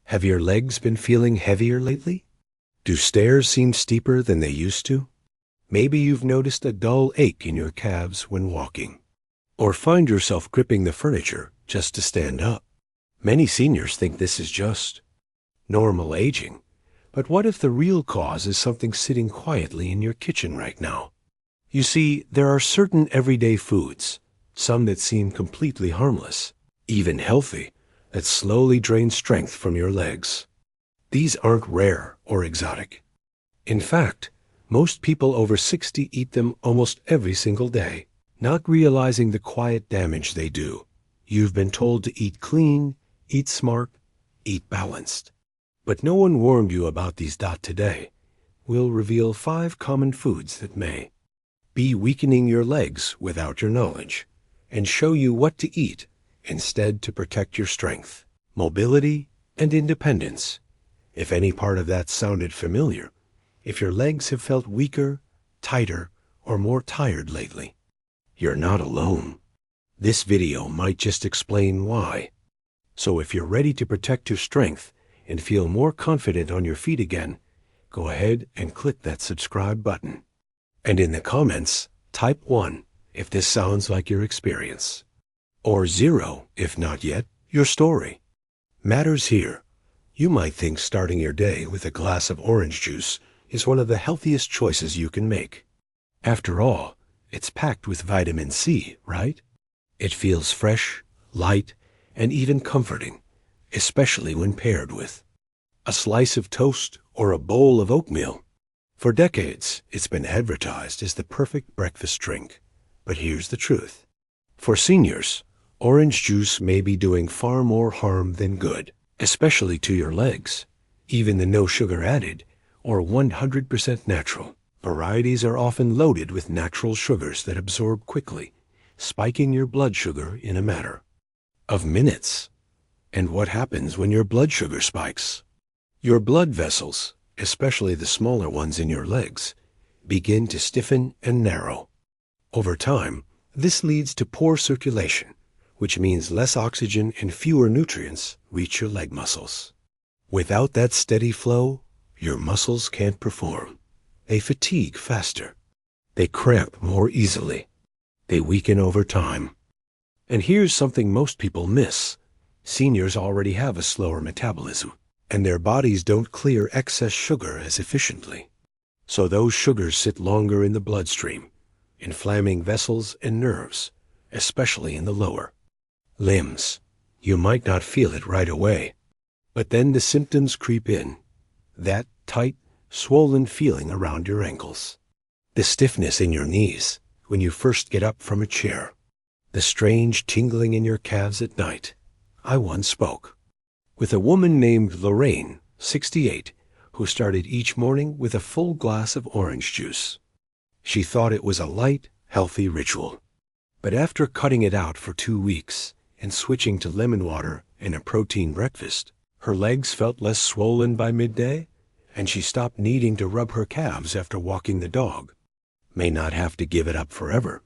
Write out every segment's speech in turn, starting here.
Have your legs been feeling heavier lately? Do stairs seem steeper than they used to? Maybe you've noticed a dull ache in your calves when walking, or find yourself gripping the furniture just to stand up. Many seniors think this is just normal aging, but what if the real cause is something sitting quietly in your kitchen right now? You see, there are certain everyday foods, some that seem completely harmless, even healthy, that slowly drain strength from your legs. These aren't rare or exotic. In fact, most people over 60 eat them almost every single day, not realizing the quiet damage they do. You've been told to eat clean, eat smart, eat balanced. But no one warned you about these. Today, we'll reveal 5 common foods that may be weakening your legs without your knowledge, and show you what to eat instead to protect your strength, mobility, and independence. If any part of that sounded familiar, if your legs have felt weaker, tighter, or more tired lately, you're not alone. This video might just explain why. So if you're ready to protect your strength and feel more confident on your feet again, go ahead and click that subscribe button. And in the comments, type 1 if this sounds like your experience, or 0 if not yet your story. Matters here. You might think starting your day with a glass of orange juice is one of the healthiest choices you can make. After all, it's packed with vitamin C, right? It feels fresh, light, and even comforting, especially when paired with a slice of toast or a bowl of oatmeal. For decades, it's been advertised as the perfect breakfast drink. But here's the truth. For seniors, orange juice may be doing far more harm than good, especially to your legs. Even the no sugar added, or 100% natural varieties are often loaded with natural sugars that absorb quickly, spiking your blood sugar in a matter of minutes. And what happens when your blood sugar spikes? Your blood vessels, especially the smaller ones in your legs, begin to stiffen and narrow. Over time, this leads to poor circulation, which means less oxygen and fewer nutrients reach your leg muscles. Without that steady flow, your muscles can't perform. They fatigue faster. They cramp more easily. They weaken over time. And here's something most people miss. Seniors already have a slower metabolism, and their bodies don't clear excess sugar as efficiently. So those sugars sit longer in the bloodstream, inflaming vessels and nerves, especially in the lower limbs. You might not feel it right away, but then the symptoms creep in. That tight, swollen feeling around your ankles, the stiffness in your knees when you first get up from a chair, the strange tingling in your calves at night. I once spoke with a woman named Lorraine, 68, who started each morning with a full glass of orange juice. She thought it was a light, healthy ritual. But after cutting it out for 2 weeks and switching to lemon water and a protein breakfast, her legs felt less swollen by midday, and she stopped needing to rub her calves after walking the dog. May not have to give it up forever,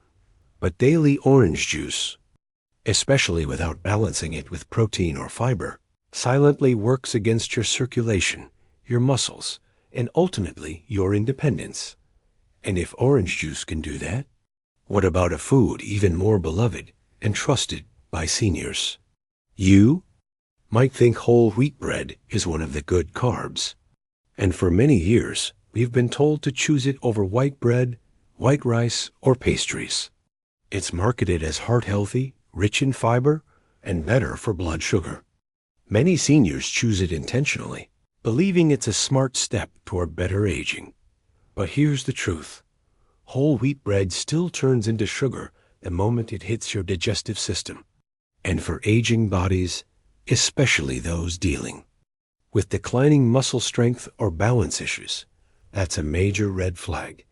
but daily orange juice, especially without balancing it with protein or fiber, silently works against your circulation, your muscles, and ultimately your independence. And if orange juice can do that, what about a food even more beloved and trusted by seniors? You might think whole wheat bread is one of the good carbs. And for many years, we've been told to choose it over white bread, white rice, or pastries. It's marketed as heart-healthy, rich in fiber, and better for blood sugar. Many seniors choose it intentionally, believing it's a smart step toward better aging. But here's the truth. Whole wheat bread still turns into sugar the moment it hits your digestive system. And for aging bodies, especially those dealing with declining muscle strength or balance issues, that's a major red flag.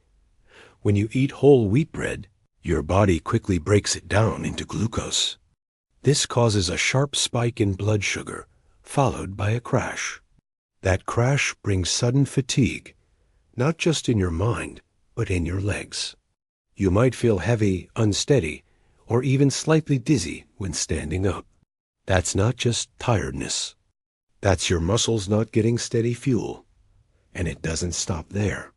When you eat whole wheat bread, your body quickly breaks it down into glucose. This causes a sharp spike in blood sugar, followed by a crash. That crash brings sudden fatigue, not just in your mind, but in your legs. You might feel heavy, unsteady, or even slightly dizzy when standing up. That's not just tiredness. That's your muscles not getting steady fuel. And it doesn't stop there.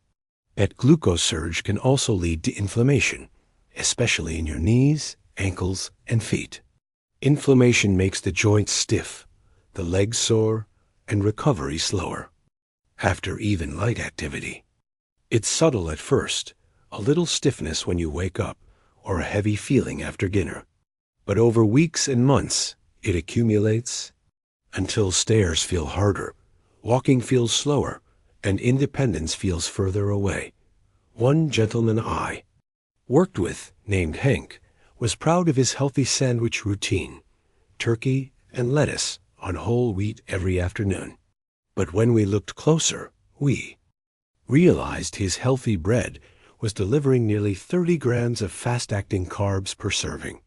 That glucose surge can also lead to inflammation, especially in your knees, ankles, and feet. Inflammation makes the joints stiff, the legs sore, and recovery slower after even light activity. It's subtle at first, a little stiffness when you wake up, or a heavy feeling after dinner. But over weeks and months, it accumulates until stairs feel harder, walking feels slower, and independence feels further away. One gentleman I worked with, named Hank, was proud of his healthy sandwich routine, turkey and lettuce on whole wheat every afternoon. But when we looked closer, we realized his healthy bread was delivering nearly 30 grams of fast-acting carbs per serving.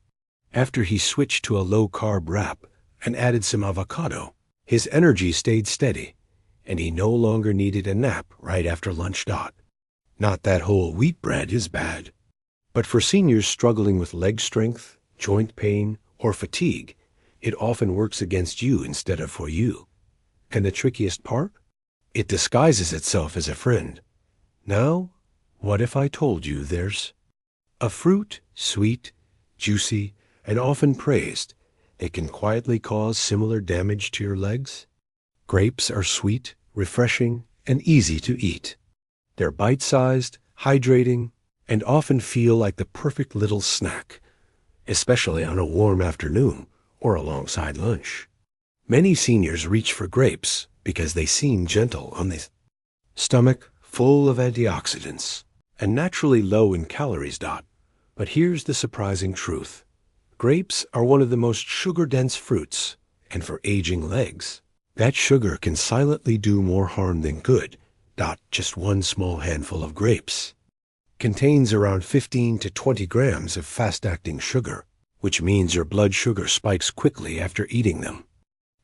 After he switched to a low-carb wrap and added some avocado, his energy stayed steady, and he no longer needed a nap right after lunch. Not that whole wheat bread is bad, but for seniors struggling with leg strength, joint pain, or fatigue, it often works against you instead of for you. And the trickiest part? It disguises itself as a friend. Now, what if I told you there's a fruit, sweet, juicy, and often praised, that can quietly cause similar damage to your legs? Grapes are sweet, refreshing, and easy to eat. They're bite-sized, hydrating, and often feel like the perfect little snack, especially on a warm afternoon or alongside lunch. Many seniors reach for grapes because they seem gentle on the stomach, full of antioxidants, and naturally low in calories. But here's the surprising truth. Grapes are one of the most sugar-dense fruits, and for aging legs, that sugar can silently do more harm than good. Just one small handful of grapes contains around 15 to 20 grams of fast-acting sugar, which means your blood sugar spikes quickly after eating them.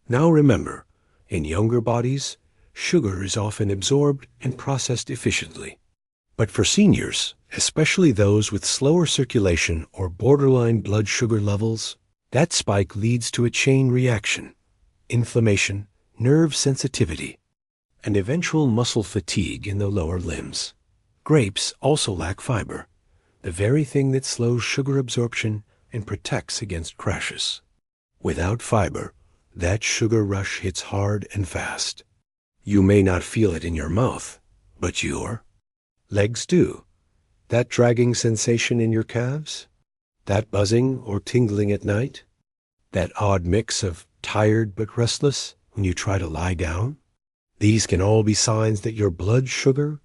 Now remember, in younger bodies, sugar is often absorbed and processed efficiently. But for seniors, especially those with slower circulation or borderline blood sugar levels, that spike leads to a chain reaction, inflammation, nerve sensitivity, and eventual muscle fatigue in the lower limbs. Grapes also lack fiber, the very thing that slows sugar absorption and protects against crashes. Without fiber, that sugar rush hits hard and fast. You may not feel it in your mouth, but your legs do. That dragging sensation in your calves? That buzzing or tingling at night? That odd mix of tired but restless when you try to lie down? These can all be signs that your blood sugar,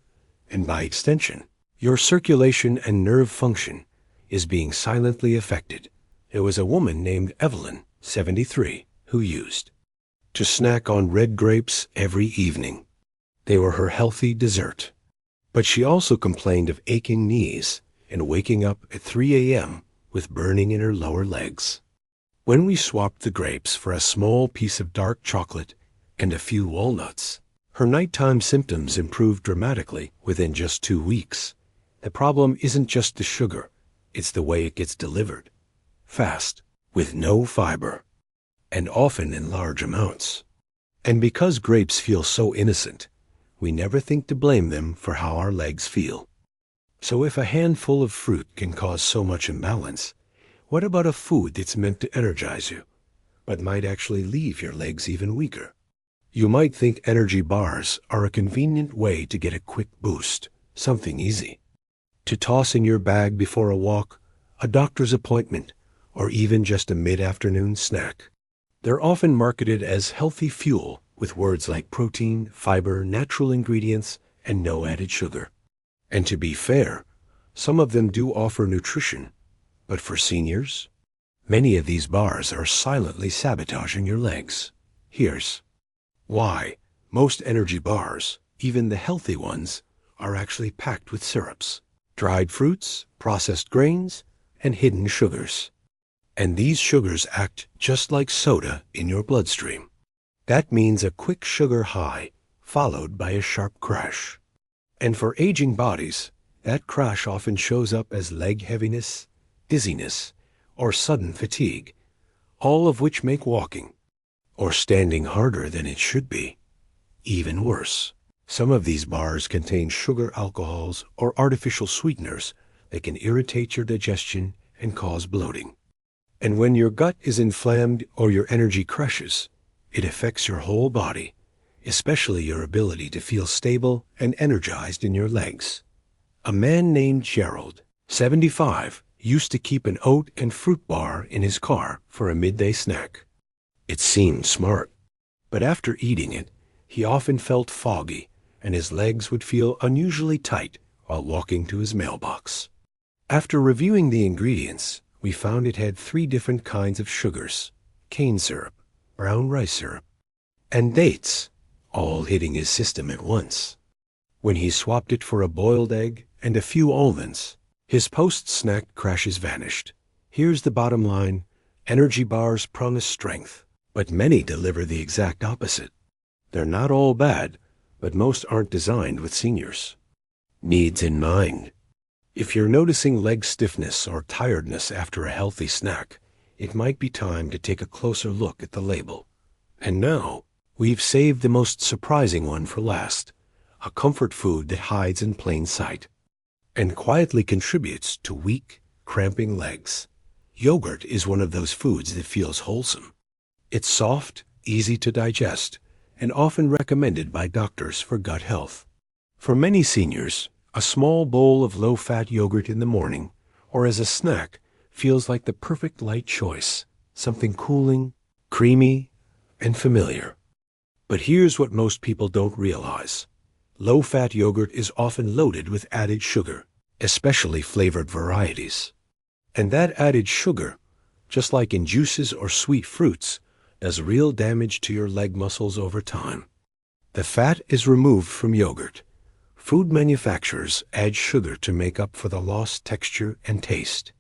and by extension, your circulation and nerve function, is being silently affected. There was a woman named Evelyn, 73, who used to snack on red grapes every evening. They were her healthy dessert. But she also complained of aching knees and waking up at 3 a.m. with burning in her lower legs. When we swapped the grapes for a small piece of dark chocolate and a few walnuts, her nighttime symptoms improved dramatically within just 2 weeks. The problem isn't just the sugar, it's the way it gets delivered. Fast, with no fiber, and often in large amounts. And because grapes feel so innocent, we never think to blame them for how our legs feel. So if a handful of fruit can cause so much imbalance, what about a food that's meant to energize you, but might actually leave your legs even weaker? You might think energy bars are a convenient way to get a quick boost, something easy to toss in your bag before a walk, a doctor's appointment, or even just a mid-afternoon snack. They're often marketed as healthy fuel with words like protein, fiber, natural ingredients, and no added sugar. And to be fair, some of them do offer nutrition, but for seniors, many of these bars are silently sabotaging your legs. Here's why. Most energy bars, even the healthy ones, are actually packed with syrups, dried fruits, processed grains, and hidden sugars. And these sugars act just like soda in your bloodstream. That means a quick sugar high, followed by a sharp crash. And for aging bodies, that crash often shows up as leg heaviness, dizziness, or sudden fatigue, all of which make walking or standing harder than it should be. Even worse, some of these bars contain sugar alcohols or artificial sweeteners that can irritate your digestion and cause bloating. And when your gut is inflamed or your energy crashes, it affects your whole body, especially your ability to feel stable and energized in your legs. A man named Gerald, 75, used to keep an oat and fruit bar in his car for a midday snack. It seemed smart, but after eating it, he often felt foggy and his legs would feel unusually tight while walking to his mailbox. After reviewing the ingredients, we found it had 3 different kinds of sugars: cane syrup, brown rice syrup, and dates, all hitting his system at once. When he swapped it for a boiled egg and a few almonds, his post-snack crashes vanished. Here's the bottom line: energy bars promise strength, but many deliver the exact opposite. They're not all bad, but most aren't designed with seniors' needs in mind. If you're noticing leg stiffness or tiredness after a healthy snack, it might be time to take a closer look at the label. And now, we've saved the most surprising one for last: a comfort food that hides in plain sight and quietly contributes to weak, cramping legs. Yogurt is one of those foods that feels wholesome. It's soft, easy to digest, and often recommended by doctors for gut health. For many seniors, a small bowl of low-fat yogurt in the morning or as a snack feels like the perfect light choice, something cooling, creamy, and familiar. But here's what most people don't realize. Low-fat yogurt is often loaded with added sugar, especially flavored varieties. And that added sugar, just like in juices or sweet fruits, does real damage to your leg muscles over time. The fat is removed from yogurt. Food manufacturers add sugar to make up for the lost texture and taste.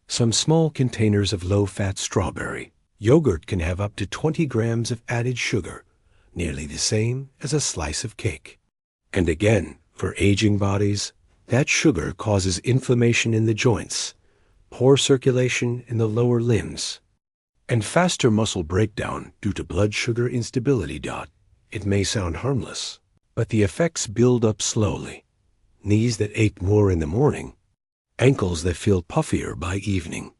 Some small containers of low-fat strawberry yogurt can have up to 20 grams of added sugar, nearly the same as a slice of cake. And again, for aging bodies, that sugar causes inflammation in the joints, poor circulation in the lower limbs, and faster muscle breakdown due to blood sugar instability. It may sound harmless, but the effects build up slowly. Knees that ache more in the morning, ankles that feel puffier by evening,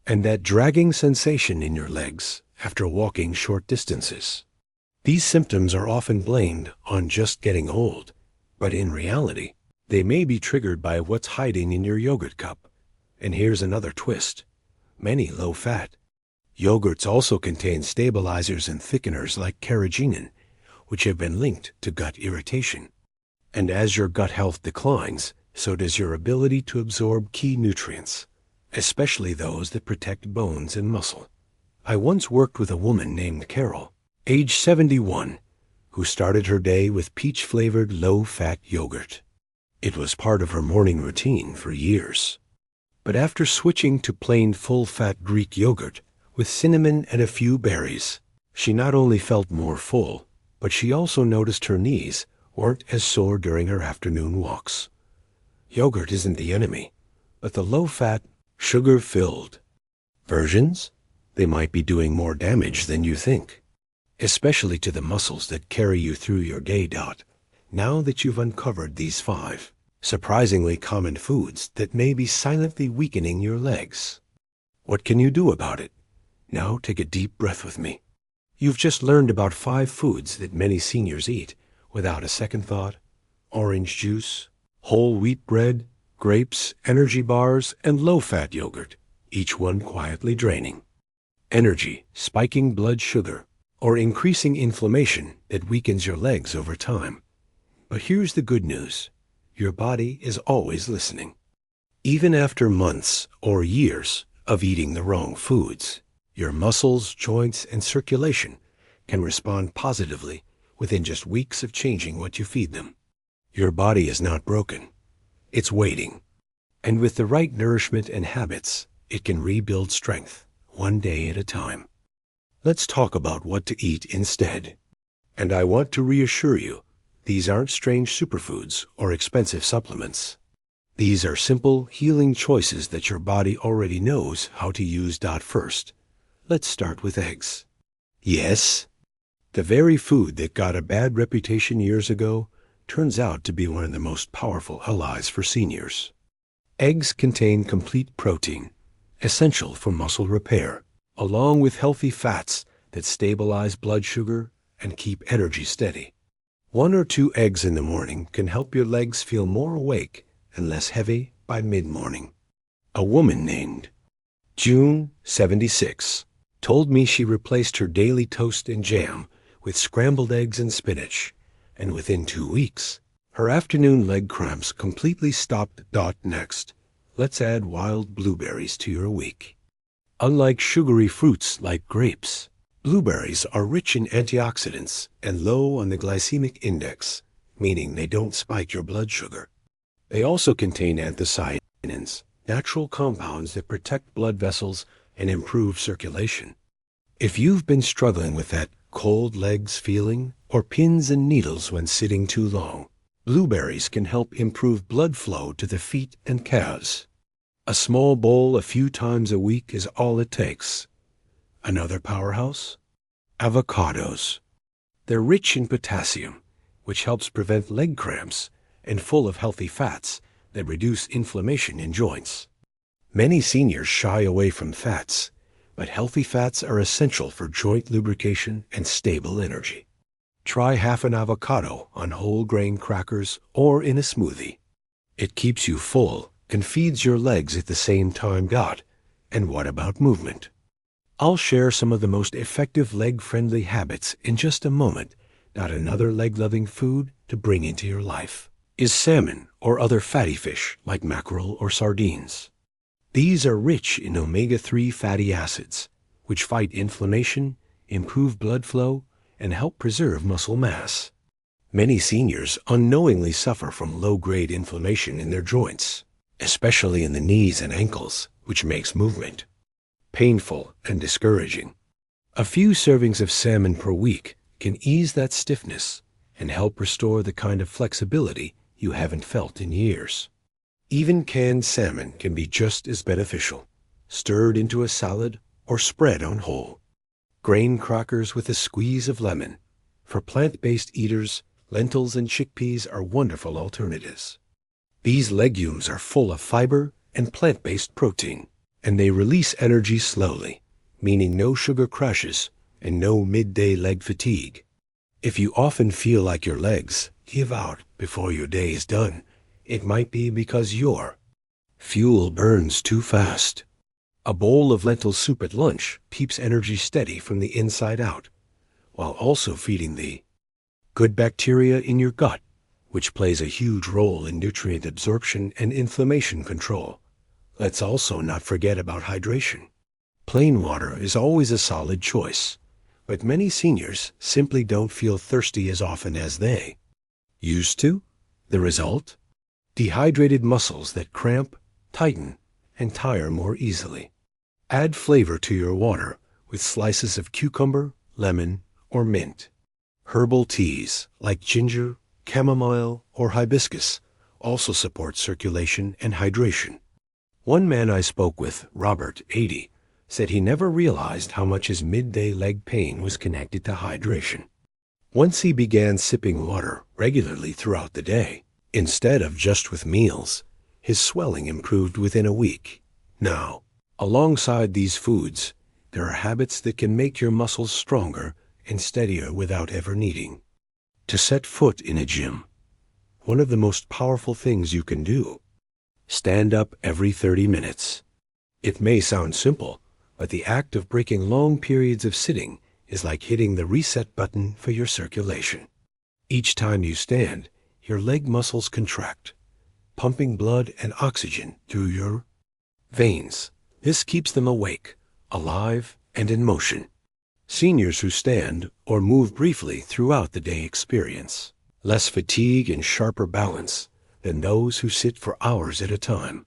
and that dragging sensation in your legs after walking short distances. These symptoms are often blamed on just getting old, but in reality, they may be triggered by what's hiding in your yogurt cup. And here's another twist: many low-fat yogurts also contain stabilizers and thickeners like carrageenan, which have been linked to gut irritation. And as your gut health declines, so does your ability to absorb key nutrients, especially those that protect bones and muscle. I once worked with a woman named Carol, age 71, who started her day with peach-flavored low-fat yogurt. It was part of her morning routine for years. But after switching to plain full-fat Greek yogurt with cinnamon and a few berries, she not only felt more full, but she also noticed her knees weren't as sore during her afternoon walks. Yogurt isn't the enemy, but the low-fat, sugar-filled versions, they might be doing more damage than you think, especially to the muscles that carry you through your day. Now that you've uncovered these 5 surprisingly common foods that may be silently weakening your legs, what can you do about it? Now take a deep breath with me. You've just learned about 5 foods that many seniors eat without a second thought: orange juice, whole wheat bread, grapes, energy bars, and low-fat yogurt, each one quietly draining energy, spiking blood sugar, or increasing inflammation that weakens your legs over time. But here's the good news: your body is always listening. Even after months or years of eating the wrong foods, your muscles, joints, and circulation can respond positively within just weeks of changing what you feed them. Your body is not broken. It's waiting. And with the right nourishment and habits, it can rebuild strength, one day at a time. Let's talk about what to eat instead. And I want to reassure you, these aren't strange superfoods or expensive supplements. These are simple, healing choices that your body already knows how to use. First, let's start with eggs. Yes, the very food that got a bad reputation years ago turns out to be one of the most powerful allies for seniors. Eggs contain complete protein, essential for muscle repair, along with healthy fats that stabilize blood sugar and keep energy steady. 1 or 2 eggs in the morning can help your legs feel more awake and less heavy by mid-morning. A woman named June, 76, told me she replaced her daily toast and jam with scrambled eggs and spinach, and within 2 weeks, her afternoon leg cramps completely stopped. Next, let's add wild blueberries to your week. Unlike sugary fruits like grapes, blueberries are rich in antioxidants and low on the glycemic index, meaning they don't spike your blood sugar. They also contain anthocyanins, natural compounds that protect blood vessels and improve circulation. If you've been struggling with that cold legs feeling or pins and needles when sitting too long, blueberries can help improve blood flow to the feet and calves. A small bowl a few times a week is all it takes. Another powerhouse? Avocados. They're rich in potassium, which helps prevent leg cramps, and full of healthy fats that reduce inflammation in joints. Many seniors shy away from fats, but healthy fats are essential for joint lubrication and stable energy. Try half an avocado on whole grain crackers or in a smoothie. It keeps you full and feeds your legs at the same time. And what about movement? I'll share some of the most effective leg-friendly habits in just a moment. Another leg-loving food to bring into your life is salmon or other fatty fish like mackerel or sardines. These are rich in omega-3 fatty acids, which fight inflammation, improve blood flow, and help preserve muscle mass. Many seniors unknowingly suffer from low-grade inflammation in their joints, especially in the knees and ankles, which makes movement painful and discouraging. A few servings of salmon per week can ease that stiffness and help restore the kind of flexibility you haven't felt in years. Even canned salmon can be just as beneficial, stirred into a salad or spread on whole grain crackers with a squeeze of lemon. For plant-based eaters, lentils and chickpeas are wonderful alternatives. These legumes are full of fiber and plant-based protein, and they release energy slowly, meaning no sugar crashes and no midday leg fatigue. If you often feel like your legs give out before your day is done, it might be because your fuel burns too fast. A bowl of lentil soup at lunch keeps energy steady from the inside out, while also feeding the good bacteria in your gut, which plays a huge role in nutrient absorption and inflammation control. Let's also not forget about hydration. Plain water is always a solid choice, but many seniors simply don't feel thirsty as often as they used to. The result? Dehydrated muscles that cramp, tighten, and tire more easily. Add flavor to your water with slices of cucumber, lemon, or mint. Herbal teas like ginger, chamomile, or hibiscus also support circulation and hydration. One man I spoke with, Robert, 80, said he never realized how much his midday leg pain was connected to hydration. Once he began sipping water regularly throughout the day, instead of just with meals, his swelling improved within a week. Now, alongside these foods, there are habits that can make your muscles stronger and steadier without ever needing to set foot in a gym. One of the most powerful things you can do: stand up every 30 minutes. It may sound simple, but the act of breaking long periods of sitting is like hitting the reset button for your circulation. Each time you stand, your leg muscles contract, pumping blood and oxygen through your veins. This keeps them awake, alive, and in motion. Seniors who stand or move briefly throughout the day experience less fatigue and sharper balance than those who sit for hours at a time.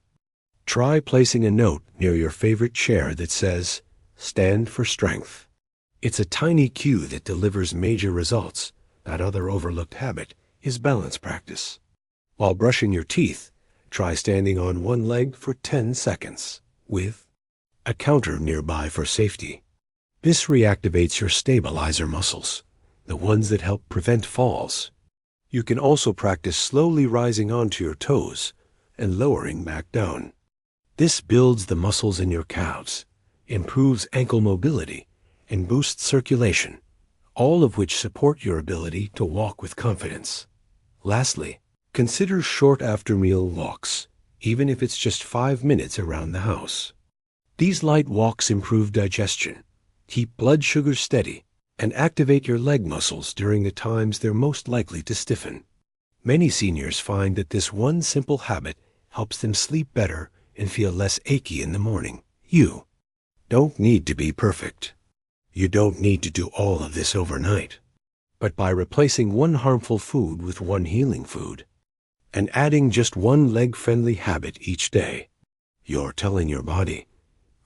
Try placing a note near your favorite chair that says, "Stand for Strength." It's a tiny cue that delivers major results. That other overlooked habit is balance practice. While brushing your teeth, try standing on one leg for 10 seconds, with a counter nearby for safety. This reactivates your stabilizer muscles, the ones that help prevent falls. You can also practice slowly rising onto your toes and lowering back down. This builds the muscles in your calves, improves ankle mobility, and boosts circulation, all of which support your ability to walk with confidence. Lastly, consider short after-meal walks, even if it's just 5 minutes around the house. These light walks improve digestion, keep blood sugar steady, and activate your leg muscles during the times they're most likely to stiffen. Many seniors find that this one simple habit helps them sleep better and feel less achy in the morning. You don't need to be perfect. You don't need to do all of this overnight. But by replacing one harmful food with one healing food, and adding just one leg-friendly habit each day, you're telling your body,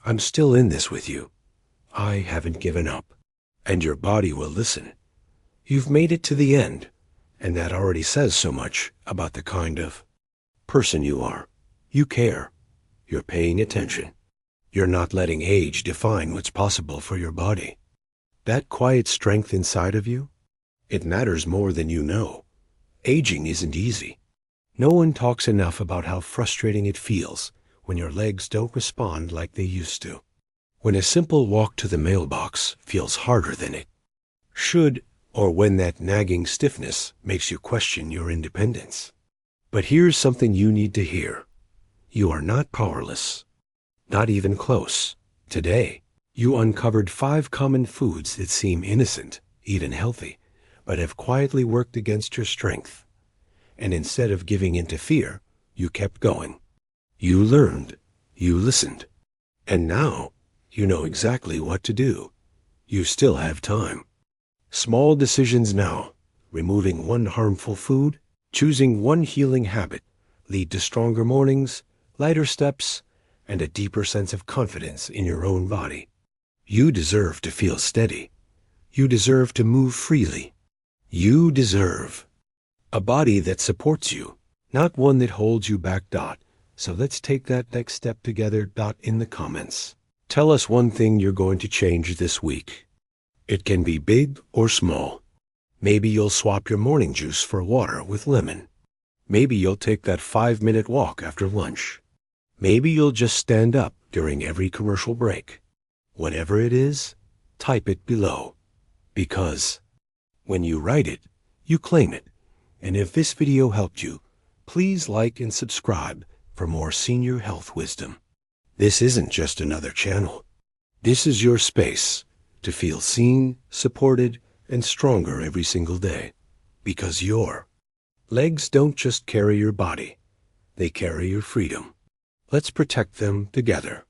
I'm still in this with you. I haven't given up. And your body will listen. You've made it to the end, and that already says so much about the kind of person you are. You care. You're paying attention. You're not letting age define what's possible for your body. That quiet strength inside of you, it matters more than you know. Aging isn't easy. No one talks enough about how frustrating it feels when your legs don't respond like they used to. When a simple walk to the mailbox feels harder than it should, or when that nagging stiffness makes you question your independence. But here's something you need to hear. You are not powerless. Not even close. Today, you uncovered 5 common foods that seem innocent, even healthy, but have quietly worked against your strength. And instead of giving in to fear, you kept going. You learned. You listened. And now, you know exactly what to do. You still have time. Small decisions now, removing one harmful food, choosing one healing habit, lead to stronger mornings, lighter steps, and a deeper sense of confidence in your own body. You deserve to feel steady. You deserve to move freely. You deserve a body that supports you, not one that holds you back. So let's take that next step together. In the comments. Tell us one thing you're going to change this week. It can be big or small. Maybe you'll swap your morning juice for water with lemon. Maybe you'll take that 5-minute walk after lunch. Maybe you'll just stand up during every commercial break. Whatever it is, type it below. Because when you write it, you claim it. And if this video helped you, please like and subscribe for more senior health wisdom. This isn't just another channel. This is your space to feel seen, supported, and stronger every single day. Because your legs don't just carry your body, they carry your freedom. Let's protect them together.